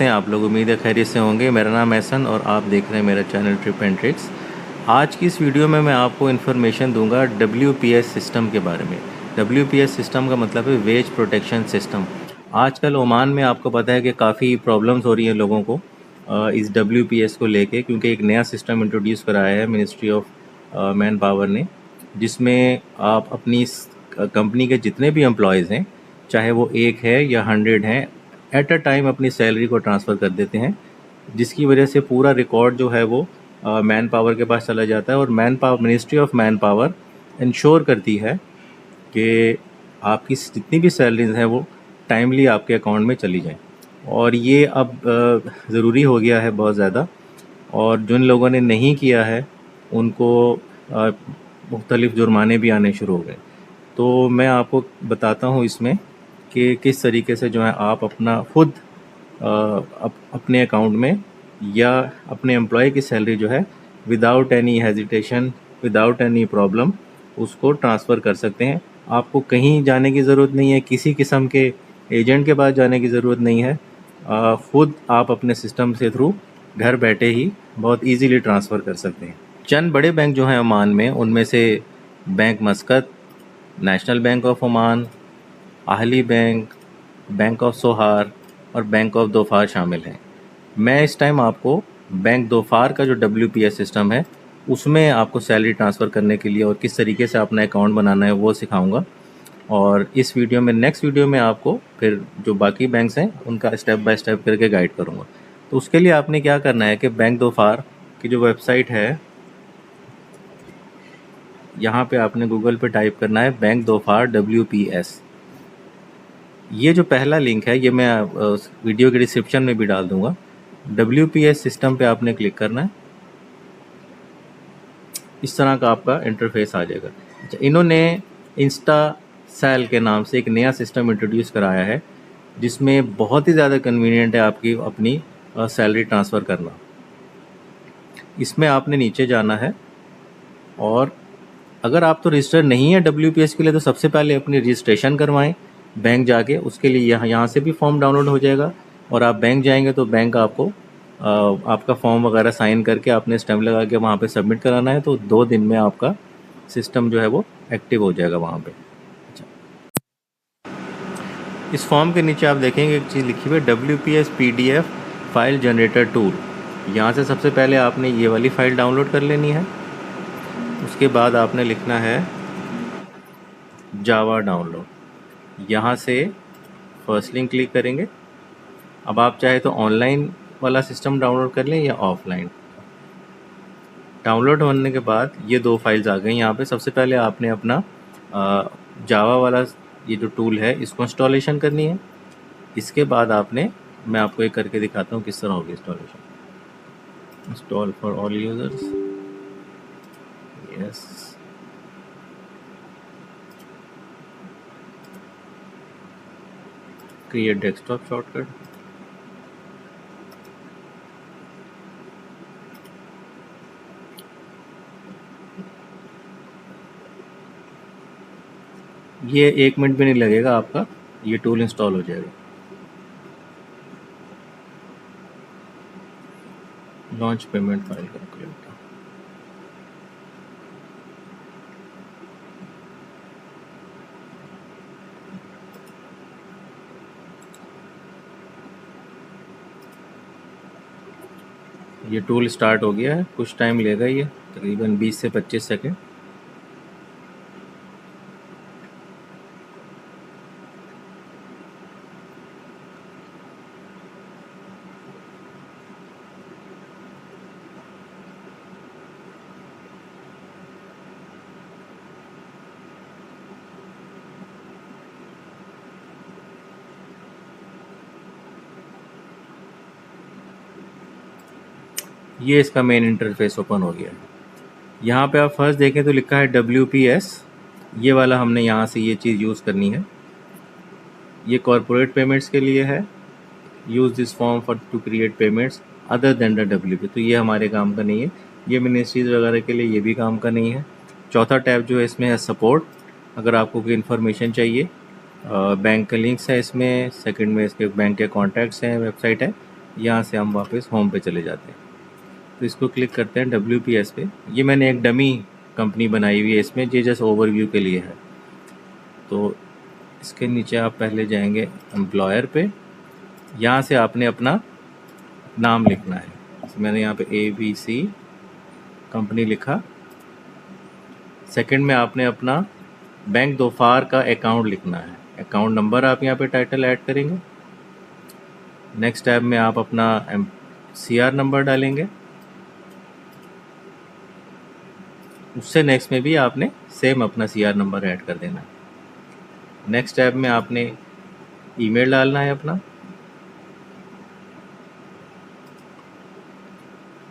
कैसे हैं आप लोग? उम्मीद है खैरियत से होंगे। मेरा नाम एहसन और आप देख रहे हैं मेरा चैनल ट्रिप एंड ट्रिक्स। आज की इस वीडियो में मैं आपको इन्फॉर्मेशन दूंगा WPS सिस्टम के बारे में। WPS सिस्टम का मतलब है वेज प्रोटेक्शन सिस्टम। आजकल ओमान में आपको पता है कि काफ़ी प्रॉब्लम्स हो रही हैं लोगों को इस WPS को लेके, क्योंकि एक नया सिस्टम इंट्रोड्यूस कराया है मिनिस्ट्री ऑफ मैन पावर ने, जिसमें आप अपनी कंपनी के जितने भी एम्प्लॉयज़ हैं, चाहे वो 1 है या 100 हैं, एट अ टाइम अपनी सैलरी को ट्रांसफ़र कर देते हैं, जिसकी वजह से पूरा रिकॉर्ड जो है वो मैन पावर के पास चला जाता है। और man power ministry of man power ensure करती है कि आपकी जितनी भी सैलरीज हैं वो टाइमली आपके अकाउंट में चली जाएं। और ये अब ज़रूरी हो गया है बहुत ज़्यादा, और जिन लोगों ने नहीं किया है उनको मुख्तलिफ़ जुर्माने भी आने शुरू हो गए। तो मैं आपको बताता हूँ इसमें कि किस तरीके से जो है आप अपना खुद अपने अकाउंट में या अपने एम्प्लॉय की सैलरी जो है without any hesitation, without any problem उसको ट्रांसफ़र कर सकते हैं। आपको कहीं जाने की ज़रूरत नहीं है, किसी किस्म के एजेंट के पास जाने की ज़रूरत नहीं है। ख़ुद आप अपने सिस्टम से थ्रू घर बैठे ही बहुत इजीली ट्रांसफ़र कर सकते हैं। चंद बड़े बैंक जो हैं ओमान में, उनमें से bank मस्कत, national bank of Oman, आहली बैंक, बैंक ऑफ सोहार और बैंक ऑफ दोफार शामिल हैं। मैं इस टाइम आपको बैंक दोफार का जो WPS सिस्टम है उसमें आपको सैलरी ट्रांसफ़र करने के लिए और किस तरीके से अपना अकाउंट बनाना है वो सिखाऊंगा। और इस वीडियो में, नेक्स्ट वीडियो में आपको फिर जो बाकी बैंक्स हैं उनका स्टेप बाय स्टेप करके गाइड करूँगा। तो उसके लिए आपने क्या करना है कि बैंक दोफार की जो वेबसाइट है, यहाँ पे आपने गूगल पे टाइप करना है बैंक दोफार WPS। ये जो पहला लिंक है ये मैं वीडियो के डिस्क्रिप्शन में भी डाल दूंगा। WPS सिस्टम पे आपने क्लिक करना है। इस तरह का आपका इंटरफेस आ जाएगा। अच्छा, इन्होंने इंस्टा सैल के नाम से एक नया सिस्टम इंट्रोड्यूस कराया है, जिसमें बहुत ही ज़्यादा कन्वीनियंट है आपकी अपनी सैलरी ट्रांसफ़र करना। इसमें आपने नीचे जाना है, और अगर आप तो रजिस्टर नहीं है WPS के लिए तो सबसे पहले अपनी रजिस्ट्रेशन करवाएं बैंक जाके। उसके लिए यहाँ से भी फॉर्म डाउनलोड हो जाएगा, और आप बैंक जाएंगे तो बैंक आपको आपका फॉर्म वगैरह साइन करके आपने स्टैम्प लगा के वहाँ पे सबमिट कराना है। तो 2 दिन में आपका सिस्टम जो है वो एक्टिव हो जाएगा वहाँ पे। अच्छा, इस फॉर्म के नीचे आप देखेंगे एक चीज़ लिखी हुई है WPS PDF file generator tool. यहाँ से सबसे पहले आपने ये वाली फ़ाइल डाउनलोड कर लेनी है। उसके बाद आपने लिखना है जावा डाउनलोड। यहाँ से फर्स्ट लिंक क्लिक करेंगे। अब आप चाहे तो ऑनलाइन वाला सिस्टम डाउनलोड कर लें या ऑफलाइन। डाउनलोड होने के बाद ये 2 फाइल्स आ गई यहाँ पे। सबसे पहले आपने अपना जावा वाला ये जो टूल है इसको इंस्टॉलेशन करनी है। इसके बाद आपने, मैं आपको एक करके दिखाता हूँ किस तरह होगी installation. Install for all users, yes. Create desktop shortcut. ये 1 मिनट भी नहीं लगेगा आपका, ये टूल इंस्टॉल हो जाएगा। Launch payment file calculator. ये टूल स्टार्ट हो गया है। कुछ टाइम लेगा ये, तकरीबन 20 से 25 सेकेंड। ये इसका मेन इंटरफेस ओपन हो गया है। यहाँ पे आप फर्स्ट देखें तो लिखा है WPS। ये वाला हमने यहाँ से ये चीज़ यूज़ करनी है। ये कॉरपोरेट पेमेंट्स के लिए है। Use this form for to create payments other than the WP। तो ये हमारे काम का नहीं है। ये मिनिस्ट्रीज वगैरह के लिए ये भी काम का नहीं है। चौथा टैब जो है इसमें है सपोर्ट। अगर आपको कोई इन्फॉर्मेशन चाहिए, बैंक के लिंक्स है इसमें। सेकंड में इसके बैंक के कॉन्टैक्ट्स हैं, वेबसाइट है। यहाँ से हम वापस होम पे चले जाते हैं। तो इसको क्लिक करते हैं WPS पे। ये मैंने एक डमी कंपनी बनाई हुई है इसमें, ये जस्ट ओवरव्यू के लिए है। तो इसके नीचे आप पहले जाएंगे एम्प्लॉयर पे, यहाँ से आपने अपना नाम लिखना है। तो मैंने यहाँ पे ABC कंपनी लिखा। सेकंड में आपने अपना बैंक दोफार का अकाउंट लिखना है, अकाउंट नंबर आप यहाँ पे टाइटल ऐड करेंगे। नेक्स्ट टैब में आप अपना CR नंबर डालेंगे। उससे नेक्स्ट में भी आपने सेम अपना CR नंबर ऐड कर देना है। नेक्स्ट टैब में आपने ईमेल डालना है अपना।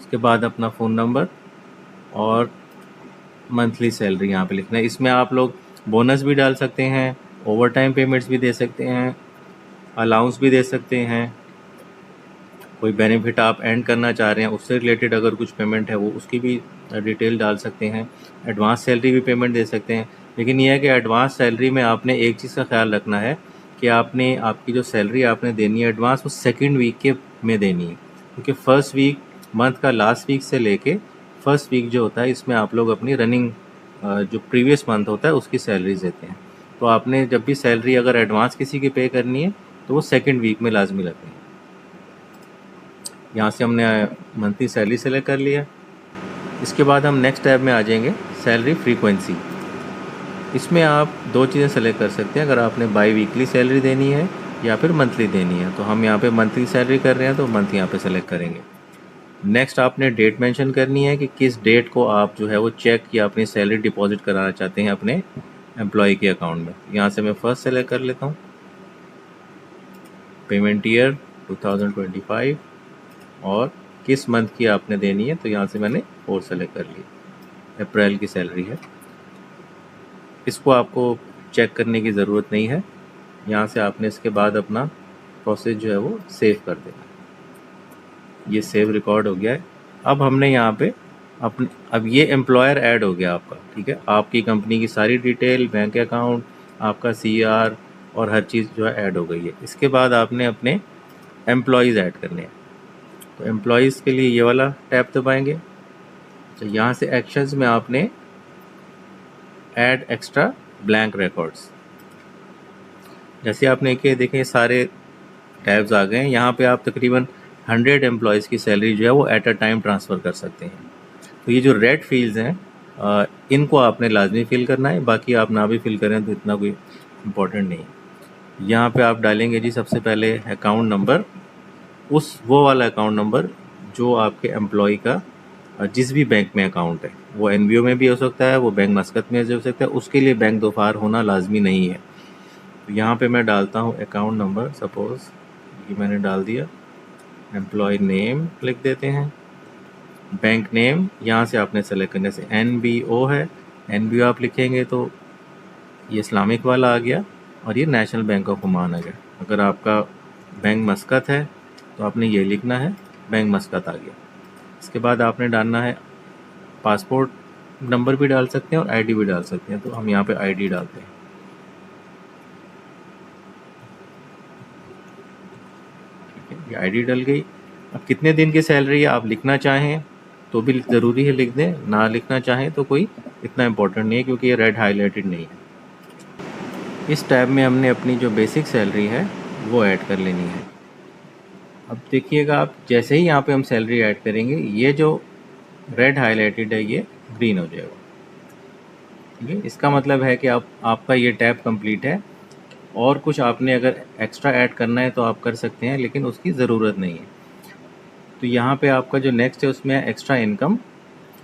उसके बाद अपना फ़ोन नंबर और मंथली सैलरी यहाँ पे लिखना है। इसमें आप लोग बोनस भी डाल सकते हैं, ओवर टाइम पेमेंट्स भी दे सकते हैं, अलाउंस भी दे सकते हैं। कोई बेनिफिट आप एंड करना चाह रहे हैं उससे रिलेटेड अगर कुछ पेमेंट है वो उसकी भी डिटेल डाल सकते हैं। एडवांस सैलरी भी पेमेंट दे सकते हैं। लेकिन यह है कि एडवांस सैलरी में आपने एक चीज़ का ख्याल रखना है कि आपने आपकी जो सैलरी आपने देनी है एडवांस, वो सेकेंड वीक के में देनी है, क्योंकि फर्स्ट वीक मंथ का लास्ट वीक से लेके फर्स्ट वीक जो होता है इसमें आप लोग अपनी रनिंग जो प्रीवियस मंथ होता है उसकी सैलरीज देते हैं। तो आपने जब भी सैलरी अगर एडवांस किसी की पे करनी है तो वो सेकेंड वीक में लाजमी लगती है। यहाँ से हमने मंथली सैलरी सेलेक्ट कर लिया। इसके बाद हम नेक्स्ट टैब में आ जाएंगे, सैलरी फ्रीक्वेंसी। इसमें आप दो चीज़ें सेलेक्ट कर सकते हैं, अगर आपने बाई वीकली सैलरी देनी है या फिर मंथली देनी है। तो हम यहाँ पे मंथली सैलरी कर रहे हैं तो मंथ यहाँ पे सेलेक्ट करेंगे। नेक्स्ट आपने डेट मेंशन करनी है कि किस डेट को आप जो है वो चेक या अपनी सैलरी डिपॉजिट कराना चाहते हैं अपने एम्प्लॉय के अकाउंट में। यहाँ से मैं फर्स्ट सेलेक्ट कर लेता हूँ, पेमेंट ईयर 2025 और किस मंथ की आपने देनी है। तो यहाँ से मैंने 4 सेलेक्ट कर लिया, अप्रैल की सैलरी है। इसको आपको चेक करने की ज़रूरत नहीं है। यहाँ से आपने इसके बाद अपना प्रोसेस जो है वो सेव कर देना। ये सेव रिकॉर्ड हो गया है। अब हमने यहाँ पे अब ये एम्प्लॉयर ऐड हो गया आपका, ठीक है। आपकी कंपनी की सारी डिटेल, बैंक अकाउंट, आपका CR और हर चीज़ जो है ऐड हो गई है। इसके बाद आपने अपने एम्प्लॉयज़ ऐड करने हैं। तो एम्प्लॉयज़ के लिए ये वाला टैब दबाएंगे। तो यहाँ से एक्शंस में आपने ऐड एक्स्ट्रा ब्लैंक रिकॉर्ड्स, जैसे आपने किए देखें सारे टैब्स आ गए हैं। यहाँ पे आप तकरीबन 100 एम्प्लॉयज़ की सैलरी जो है वो एट अ टाइम ट्रांसफ़र कर सकते हैं। तो ये जो रेड फील्ड्स हैं इनको आपने लाजमी फिल करना है, बाकी आप ना भी फिल करें तो इतना कोई इम्पोर्टेंट नहीं है। यहाँ पे आप डालेंगे जी सबसे पहले अकाउंट नंबर, वो वाला अकाउंट नंबर जो आपके एम्प्लॉय का जिस भी बैंक में अकाउंट है, वो NBO में भी हो सकता है, वो बैंक मस्कत में भी हो सकता है, उसके लिए बैंक दोफार होना लाजमी नहीं है। तो यहाँ पे मैं डालता हूँ अकाउंट नंबर, सपोज़ ये मैंने डाल दिया। एम्प्लॉय नेम लिख देते हैं, बैंक नेम यहाँ से आपने सेलेक्ट करने से NBO है, NBO आप लिखेंगे तो ये इस्लामिक वाला आ गया और ये नेशनल बैंक ऑफ ओमान आ गया। अगर आपका बैंक मस्कत है तो आपने ये लिखना है, बैंक मस्कत आ गया। इसके बाद आपने डालना है पासपोर्ट नंबर भी डाल सकते हैं और ID भी डाल सकते हैं। तो हम यहाँ पे ID डालते हैं, ठीक है। ये ID डल गई। अब कितने दिन की सैलरी है आप लिखना चाहें तो भी ज़रूरी है लिख दें, ना लिखना चाहें तो कोई इतना इम्पोर्टेंट नहीं है, क्योंकि ये रेड हाईलाइटेड नहीं है। इस टैब में हमने अपनी जो बेसिक सैलरी है वो ऐड कर लेनी है। अब देखिएगा आप, जैसे ही यहाँ पे हम सैलरी ऐड करेंगे ये जो रेड हाईलाइटेड है ये ग्रीन हो जाएगा, ठीक है। इसका मतलब है कि आपका ये टैब कंप्लीट है। और कुछ आपने अगर एक्स्ट्रा ऐड करना है तो आप कर सकते हैं, लेकिन उसकी ज़रूरत नहीं है। तो यहाँ पे आपका जो नेक्स्ट है उसमें एक्स्ट्रा इनकम,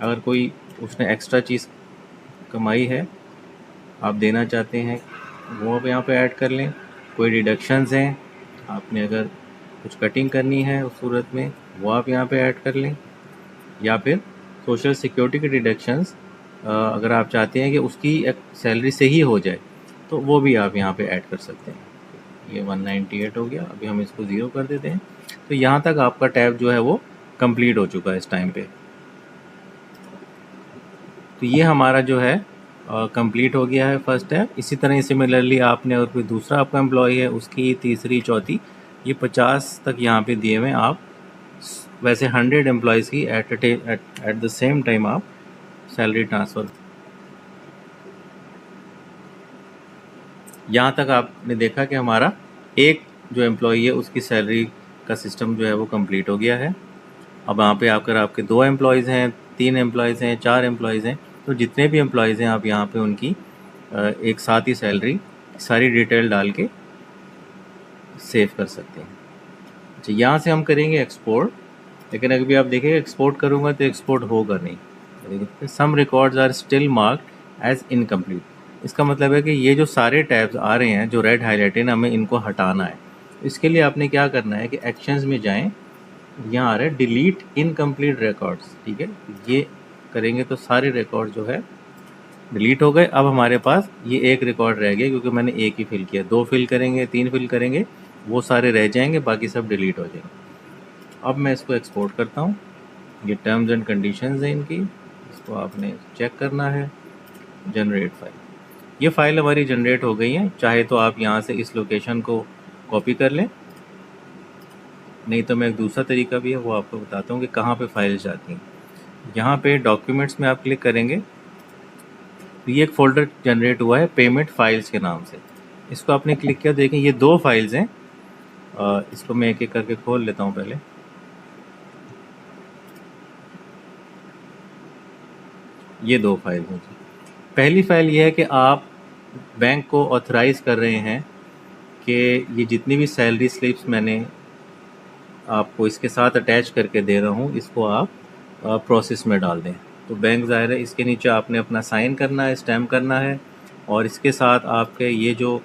अगर कोई उसने एक्स्ट्रा चीज़ कमाई है आप देना चाहते हैं वो आप यहाँ पे ऐड कर लें। कोई डिडक्शंस हैं, आपने अगर कुछ कटिंग करनी है उस सूरत में वो आप यहाँ पे ऐड कर लें। या फिर सोशल सिक्योरिटी के डिडक्शंस अगर आप चाहते हैं कि उसकी सैलरी से ही हो जाए तो वो भी आप यहाँ पे ऐड कर सकते हैं। ये 198 हो गया। अभी हम इसको 0 कर देते हैं। तो यहाँ तक आपका टैब जो है वो कंप्लीट हो चुका है इस टाइम पे। तो ये हमारा जो है कंप्लीट हो गया है फर्स्ट टैब। इसी तरह सिमिलरली आपने अगर कोई दूसरा आपका एम्प्लॉय है उसकी तीसरी चौथी ये 50 तक यहाँ पे दिए हुए हैं। आप वैसे 100 एम्प्लॉयज़ की एट द सेम टाइम आप सैलरी ट्रांसफ़र। यहाँ तक आपने देखा कि हमारा एक जो एम्प्लॉई है उसकी सैलरी का सिस्टम जो है वो कंप्लीट हो गया है। अब यहाँ पे अगर आपके 2 एम्प्लॉयज़ हैं, 3 एम्प्लॉयज़ हैं, 4 एम्प्लॉयज़ हैं, तो जितने भी एम्प्लॉयज़ हैं आप यहाँ पे उनकी एक साथ ही सैलरी सारी डिटेल डाल के सेव कर सकते हैं। अच्छा, यहाँ से हम करेंगे एक्सपोर्ट, लेकिन अभी आप देखेंगे एक्सपोर्ट करूँगा तो एक्सपोर्ट होगा नहीं। देखिए some records are still marked as incomplete. इसका मतलब है कि ये जो सारे टैब्स आ रहे हैं जो रेड हाईलाइटेड, हमें इनको हटाना है। इसके लिए आपने क्या करना है कि एक्शंस में जाएं, यहाँ आ रहा है डिलीट इनकम्प्लीट रिकॉर्ड्स। ठीक है, ये करेंगे तो सारे रिकॉर्ड जो है डिलीट हो गए। अब हमारे पास ये एक रिकॉर्ड रह गया क्योंकि मैंने एक ही फिल किया। 2 फिल करेंगे, 3 फिल करेंगे, वो सारे रह जाएंगे, बाकी सब डिलीट हो जाएंगे। अब मैं इसको एक्सपोर्ट करता हूँ। ये टर्म्स एंड कंडीशंस हैं इनकी, इसको आपने चेक करना है। जनरेट फाइल, ये फ़ाइल हमारी जनरेट हो गई है। चाहे तो आप यहाँ से इस लोकेशन को कॉपी कर लें, नहीं तो मैं एक दूसरा तरीका भी है वो आपको बताता हूँ कि कहाँ पे फाइल्स जाती हैं। यहाँ पे डॉक्यूमेंट्स में आप क्लिक करेंगे तो ये एक फ़ोल्डर जनरेट हुआ है पेमेंट फाइल्स के नाम से। इसको आपने क्लिक किया, देखें ये 2 फाइल्स हैं। इसको मैं एक एक करके खोल लेता हूँ पहले। ये 2 फाइल हैं जी। पहली फ़ाइल ये है कि आप बैंक को ऑथराइज़ कर रहे हैं कि ये जितनी भी सैलरी स्लिप्स मैंने आपको इसके साथ अटैच करके दे रहा हूँ, इसको आप प्रोसेस में डाल दें। तो बैंक ज़ाहिर है इसके नीचे आपने अपना साइन करना है, स्टैम्प करना है, और इसके साथ आपके ये जो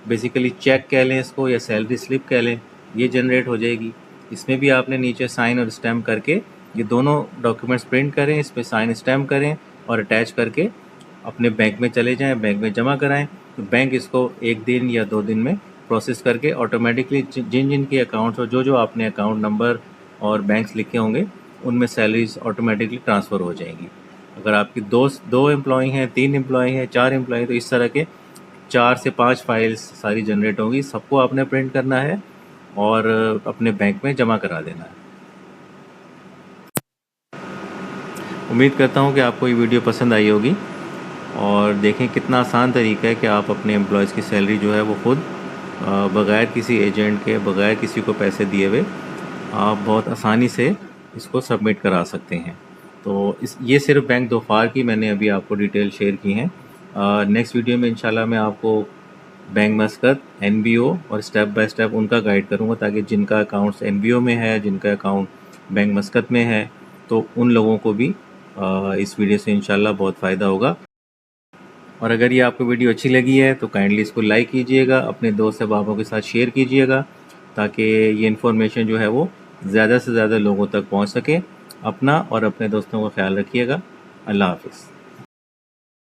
बेसिकली चेक कह लें इसको या सैलरी स्लिप कह लें, ये जनरेट हो जाएगी। इसमें भी आपने नीचे साइन और स्टैम्प करके ये दोनों डॉक्यूमेंट्स प्रिंट करें, इस पर साइन स्टैम्प करें और अटैच करके अपने बैंक में चले जाएं, बैंक में जमा कराएं। तो बैंक इसको 1 दिन या 2 दिन में प्रोसेस करके ऑटोमेटिकली जिन जिन के अकाउंट्स और जो जो आपने अकाउंट नंबर और बैंक्स लिखे होंगे उनमें सैलरीज ऑटोमेटिकली ट्रांसफ़र हो जाएंगी। अगर आपकी 2 एम्प्लॉई हैं, 3 एम्प्लॉई हैं, 4 एम्प्लॉई, तो इस तरह के 4 से 5 फाइल्स सारी जनरेट होंगी। सबको आपने प्रिंट करना है और अपने बैंक में जमा करा देना है। उम्मीद करता हूँ कि आपको ये वीडियो पसंद आई होगी, और देखें कितना आसान तरीका है कि आप अपने एम्प्लॉयज़ की सैलरी जो है वो खुद बग़ैर किसी एजेंट के, बग़ैर किसी को पैसे दिए हुए आप बहुत आसानी से इसको सबमिट करा सकते हैं। तो ये सिर्फ बैंक दोफार की मैंने अभी आपको डिटेल शेयर की हैं। नेक्स्ट वीडियो में इंशाल्लाह मैं आपको बैंक मस्कत, एनबीओ और स्टेप बाय स्टेप उनका गाइड करूँगा, ताकि जिनका अकाउंट्स एनबीओ में है, जिनका अकाउंट बैंक मस्कत में है, तो उन लोगों को भी इस वीडियो से इंशाल्लाह बहुत फ़ायदा होगा। और अगर ये आपको वीडियो अच्छी लगी है तो काइंडली इसको लाइक कीजिएगा, अपने दोस्त अहबाबों के साथ शेयर कीजिएगा, ताकि ये इन्फॉर्मेशन जो है वो ज़्यादा से ज़्यादा लोगों तक पहुंच सके। अपना और अपने दोस्तों का ख्याल रखिएगा। अल्लाह हाफ़िज़।